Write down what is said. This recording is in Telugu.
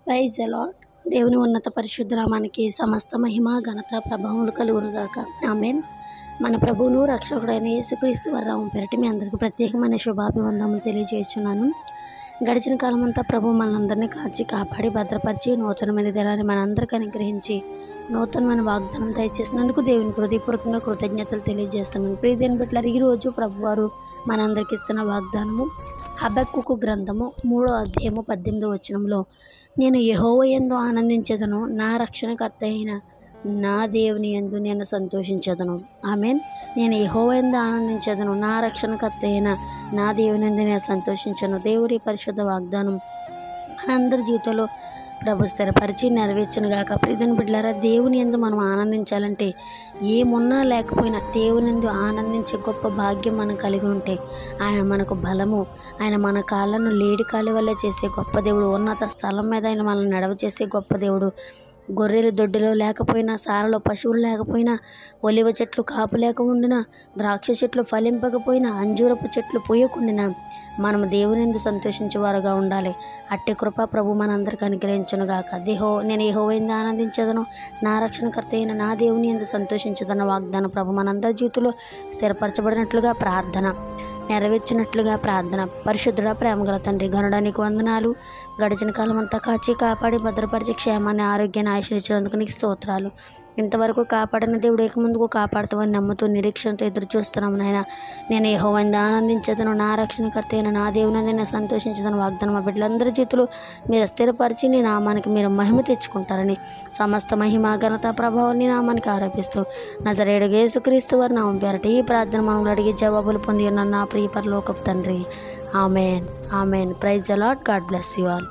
Praise the lord. దేవుని ఉన్నత పరిశుద్ధ నామానికి సమస్త మహిమ ఘనత ప్రభావములు కలుగునుగాక. ఆమేన్. మన ప్రభువును రక్షకుడైన యేసుక్రీస్తు వారి నామం పేరిట మీ అందరికీ ప్రత్యేకమైన శుభాభివందనములు తెలియజేస్తున్నాను. గడిచిన కాలమంతా ప్రభు మనందరినీ కాచి కాపాడి భద్రపరిచి నూతనమైన దినాన్ని మనందరికీ అనుగ్రహించి నూతనమైన వాగ్దానం దయచేసినందుకు దేవునికి హృదయపూర్వకంగా కృతజ్ఞతలు తెలియజేస్తున్నాను. ప్రియదేని బిడ్డలారా, ఈరోజు ప్రభువారు మనందరికి ఇస్తున్న వాగ్దానము హబక్కూకు గ్రంథము 3వ అధ్యాయము 18వ వచనంలో, నేను యెహోవా యందు ఆనందించెదను, నా రక్షణకర్త అయిన నా దేవుని యందు నేను సంతోషించెదను. ఆమేన్. నేను యెహోవా యందు ఆనందించెదను, నా రక్షణకర్త అయిన నా దేవుని యందు నేను సంతోషించను. దేవుడి పరిశుద్ధ వాగ్దానం మనందరి జీవితంలో ప్రభు స్థిరపరిచి నెరవేర్చునుగాక. ప్రియమైన బిడ్డలారా, దేవుని యందు మనం ఆనందించాలంటే ఏమున్నా లేకపోయినా దేవుని యందు ఆనందించే గొప్ప భాగ్యం మనం కలిగి ఉంటే ఆయన మనకు బలము, ఆయన మన కాళ్ళను లేడి కాలి వల్ల చేసే గొప్ప దేవుడు, ఉన్నత స్థలం మీద ఆయన మనల్ని నడవ చేసే గొప్ప దేవుడు. గొర్రెలు దొడ్డిలో లేకపోయినా, సారలో పశువులు లేకపోయినా, ఒలివ చెట్లు కాపు లేక ఉండినా, ద్రాక్ష చెట్లు ఫలింపకపోయినా, అంజూరపు చెట్లు పూయకుండినా మనము దేవుని యందు సంతోషించేవారుగా ఉండాలి. అట్టి కృప ప్రభు మనందరికీ అనుగ్రహించునుగాక. నేను యెహోవా యందు ఆనందించదను, నా రక్షణకర్త అయిన నా దేవుని యందు సంతోషించదన్న వాగ్దానం ప్రభు మనందరి జీవితంలో స్థిరపరచబడినట్లుగా ప్రార్థన, నెరవేర్చినట్లుగా ప్రార్థన. పరిశుద్ధుడ ప్రేమగల తండ్రి, గనుడానికి వందనాలు. గడిచిన కాలం అంతా కాచి కాపాడి భద్రపరిచి క్షేమాన్ని ఆరోగ్యాన్ని ఆశీర్వదించినందుకు నీకు స్తోత్రాలు. ఇంతవరకు కాపాడిన దేవుడు ఇక ముందుకు కాపాడుతామని నమ్ముతూ నిరీక్షణతో ఎదురు చూస్తున్నాము నాయన. నేను యెహోవా యందు ఆనందించదను, నా రక్షణకర్త అయిన నా దేవుని నేను సంతోషించదను వాగ్దానం మా బిడ్డలందరి జీవితంలో మీరు స్థిరపరిచి నీ నామానికి మీరు మహిమ తెచ్చుకుంటారని సమస్త మహిమ ఘనత ప్రభావం నీ నామానికి ఆరోపిస్తూ నజరేయుడు యేసుక్రీస్తు వారి నామం పేరట ఈ ప్రార్థన మనల్ని అడిగి జవాబులు పొంది ఉన్న నా ప్రియ పరలోకపు తండ్రి. Amen. Amen. Praise the lord. God bless you all.